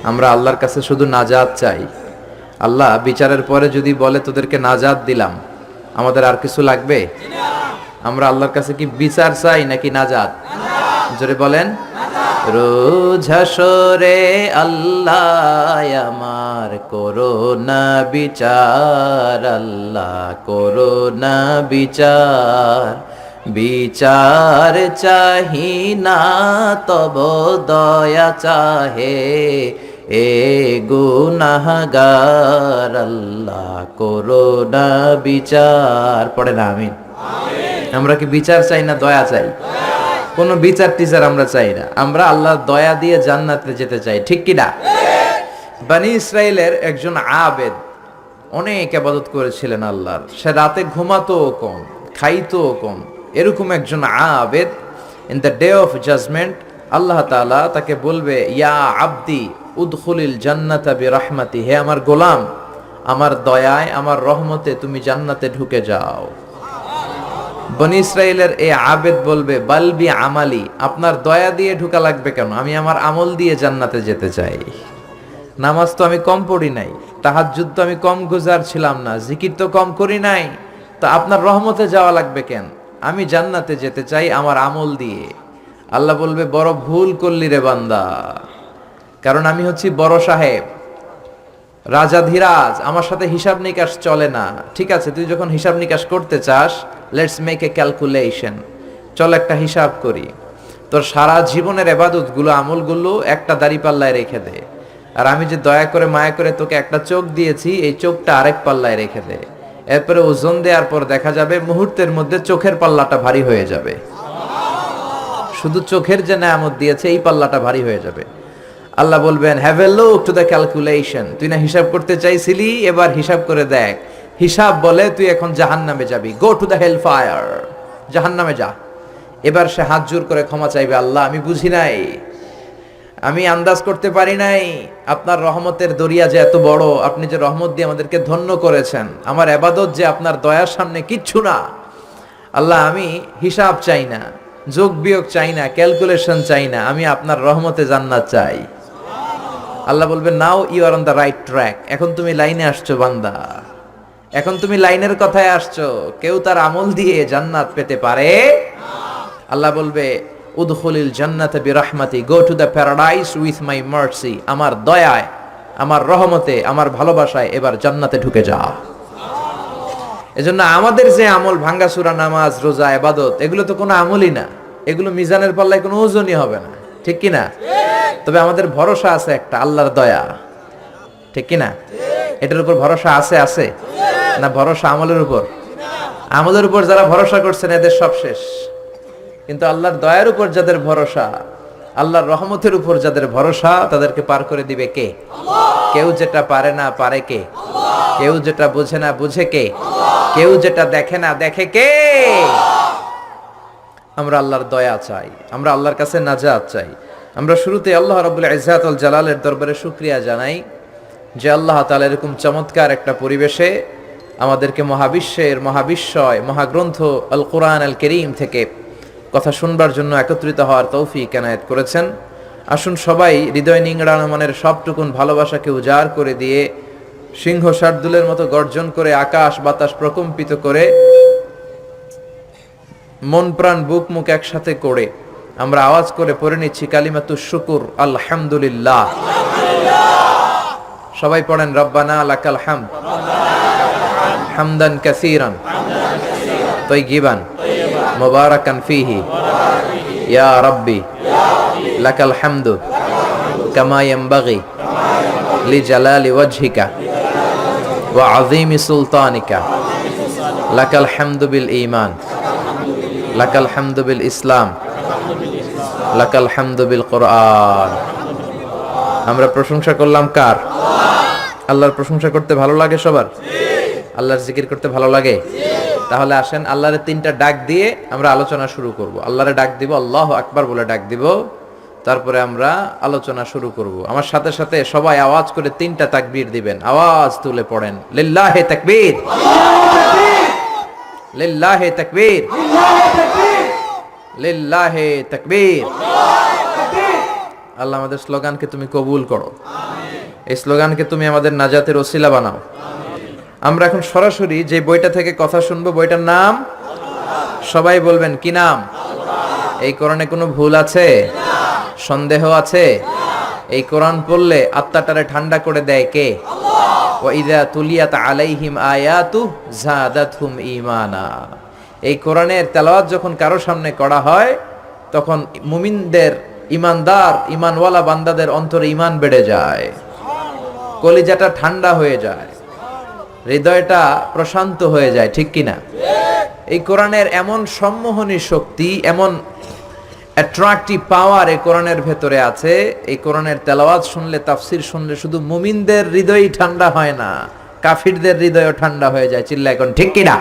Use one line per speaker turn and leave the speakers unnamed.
আমরা আল্লাহর কাছে শুধু নাজাত চাই। আল্লাহ বিচারের পরে যদি বলে তোদেরকে নাজাত দিলাম, আমাদের আর কিছু লাগবে? আমরা আল্লাহর কাছে কি বিচার চাই নাকি নাজাত? জোরে বলেন। রোজ হাসরে আল্লাহ আমার করোনা বিচার, আল্লাহ করোনা বিচার। বিচার চাহি না তব দয়া চাহে, এ গুনাহগার আল্লাহ করোনা বিচার। পড়ে না আমিন। আমরা কি বিচার চাই না দয়া চাই? কোনো বিচার টিচার আমরা চাই না, আমরা আল্লাহর দয়া দিয়ে জান্নাতে যেতে চাই, ঠিক কি না? বনি ইসরাইলের একজন আবেদ অনেক ইবাদত করেছিলেন আল্লাহর, সে রাতে ঘুমাতো কম, খাইতো কম, এরকম একজন আবেদ in the day of judgement Allah তাআলা তাকে বলবে, ইয়া আবদি উদখুলিল জান্নাতা বিরহমাতি, হে আমার গোলাম, আমার দয়ায় আমার রহমতে তুমি জান্নাতে ঢুকে যাও। বনি ইসরাইলের এই আবেদ বলবে, বালবি আমালি, আপনার দয়া দিয়ে ঢোকা লাগবে কেন, আমি আমার আমল দিয়ে জান্নাতে যেতে চাই। নামাজ তো আমি কম পড়ি নাই, তাহাজ্জুদ তো আমি কম গুজার ছিলাম না, জিকির তো কম করি নাই, তো আপনার রহমতে যাওয়া লাগবে কেন, আমি জান্নাতে যেতে চাই আমার আমল দিয়ে। আল্লাহ বলবে, বড় ভুল করলি রে বান্দা, কারণ আমি হচ্ছি বড় সাহেব, রাজাধিরাজ, আমার সাথে হিসাব নিকাশ চলে না। ঠিক আছে, তুই যখন হিসাব নিকাশ করতে চাস, লেটস মেক এ ক্যালকুলেশন, চল একটা হিসাব করি। তোর সারা জীবনের ইবাদতগুলো আমলগুলো একটা দাঁড়িপাল্লায় রেখে দে, আর আমি যে দয়া করে মায়া করে তোকে একটা চোখ দিয়েছি, এই চোখটা আরেক পাল্লায় রেখে দে। এরপরে ওজন দেওয়ার পর দেখা যাবে মুহূর্তের মধ্যে চোখের পাল্লাটা ভারী হয়ে যাবে। শুধু চোখের যে নেয়ামত দিয়েছে এই পাল্লাটা ভারী হয়ে যাবে। আল্লাহ বলবেন, have a look to the calculation, তুই না হিসাব করতে চাইছিলি, এবার হিসাব করে দেখ। হিসাব বলে তুই এখন জাহান্নামে যাবি, go to the hell fire, জাহান্নামে যা। এবার সে হাত জোর করে ক্ষমা চাইবে, আল্লাহ আমি বুঝি নাই, আমি আন্দাজ করতে পারি নাই, আপনার রহমতের দরিয়া যে এত বড়, আপনি যে রহমত দিয়ে আমাদেরকে ধন্য করেছেন, আমার ইবাদত যে আপনার দয়ার সামনে কিচ্ছু না। আল্লাহ আমি হিসাব চাই না, যোগ বিয়োগ চাই না, ক্যালকুলেশন চাই না, আমি আপনার রহমতে জান্নাত চাই। আল্লাহ বলবেন, now you are on the right track, এখন তুমি লাইনে আসছো বান্দা, এখন তুমি লাইনের কথায় আসছো। কেউ তার আমল দিয়ে জান্নাত পেতে পারে? আল্লাহ বলবে, উদখুলিল জান্নাতা বিরহমাতি, go to the paradise with my mercy, আমার দয়ায় আমার রহমতে আমার ভালোবাসায় এবার জান্নাতে ঢুকে যাও। এজন্য আমাদের যে আমল, ভাঙ্গাসুরা নামাজ রোজা ইবাদত, এগুলো তো কোনো আমলই না, এগুলো মিজানের পাল্লায় কোনো ওজনই হবে না, ঠিক কি না? তবে আমাদের ভরসা আছে একটা, আল্লাহর দয়া, ঠিক কি না? এটার উপর ভরসা আছে আছে না? ভরসা আমলের উপর, আমলের উপর যারা ভরসা করছেন এদের সব শেষ। কিন্তু আল্লাহর দয়ার উপর যাদের ভরসা, আল্লাহর রহমতের উপর যাদের ভরসা, তাদেরকে পার করে দিবে কে? কেউ যেটা পারে না পারে কে? কেউ যেটা বুঝে না বুঝে কে? কেউ যেটা দেখে না দেখে কে? আমরা আল্লাহর দয়া চাই, আমরা আল্লাহর কাছে নাজাত চাই। আমরা শুরুতে আল্লাহ রাব্বুল ইজ্জাত ওয়াল জালালের দরবারে শুকরিয়া জানাই যে আল্লাহ তাআলা এরকম চমৎকার একটা পরিবেশে আমাদেরকে মহাবিশ্বের মহাবিশ্বয় মহাগ্রন্থ আল কোরআন আল কারীম থেকে কথা শুনবার জন্য একত্রিত হওয়ার তৌফিক এনায়েত করেছেন। আসুন সবাই হৃদয় নিংড়ানো মনের সবটুকুন ভালোবাসাকে উজাড় করে দিয়ে, সিংহ শার্দুলের মতো গর্জন করে, আকাশ বাতাস প্রকম্পিত করে, মন প্রাণ বুক মুখ একসাথে করে আমরা আওয়াজ করে পড়ে নিচ্ছি কালিমাতুশ শুকুর, আলহামদুলিল্লাহ। সবাই পড়েন, রব্বানা লাকাল হামদ হামদান কাসীরান তাইয়িবান মুবারাকান ফীহি ইয়া রাব্বি লাকাল হামদু কামা ইয়ানবাগি লিজালালি ওয়াজহিকা ওয়া আযীমি সুলতানিকা লাকাল হামদু বিল ঈমান লাকাল হামদু বিল ইসলাম লাকাল হামদু বিল কোরআন। আমরা প্রশংসা করলাম কার? আল্লাহর প্রশংসা করতে ভালো লাগে সবার? আল্লাহর জিকির করতে ভালো লাগে? তাহলে আসেন আল্লাহর তিনটা ডাক দিয়ে আমরা আলোচনা শুরু করব। আল্লাহরে ডাক দিব, আল্লাহু আকবার বলে ডাক দিব, তারপরে আমরা আলোচনা শুরু করব। আমার সাথে সাথে সবাই আওয়াজ করে তিনটা তাকবীর দিবেন, আওয়াজ তুলে পড়েন, লিল্লাহি তাকবীর, লিল্লাহি তাকবীর, লিল্লাহি তাকবীর। আল্লাহ আমাদের স্লোগানকে তুমি কবুল করো। এই স্লোগানকে তুমি আমাদের নাজাতের ওসিলা বানাও। আমরা এখন সরাসরি যে বইটা থেকে কথা শুনবো, বইটার নাম সবাই বলবেন কি নাম? এই কোরআনে কোনো ভুল আছে? সন্দেহ আছে? এই কোরআন পড়লে আত্মাটারে ঠান্ডা করে দেয় কে? ওয়া ইযা তুলিয়াত আলাইহিম আয়াতু যাদাতহুম ঈমানা। এই কোরআনের তেলাওয়াত যখন কারো সামনে করা হয় তখন মুমিনদের, ইমানদার, ইমানওয়ালা বান্দাদের অন্তরে ঈমান বেড়ে যায়, কলিজাটা ঠান্ডা হয়ে যায়, হৃদয়টা প্রশান্ত হয়ে যায়, ঠিক কিনা? এই কোরআনের এমন সম্মোহনী শক্তি, এমন অ্যাট্রাকটিভ পাওয়ার এই কোরআনের ভেতরে আছে। এই কোরআনের তেলাওয়াত শুনলে, তাফসির শুনলে শুধু মুমিনদের হৃদয়ই ঠান্ডা হয় না, কাফিরদের হৃদয়ও ঠান্ডা হয়ে যায়। চিল্লা এখন ঠিক কিনা?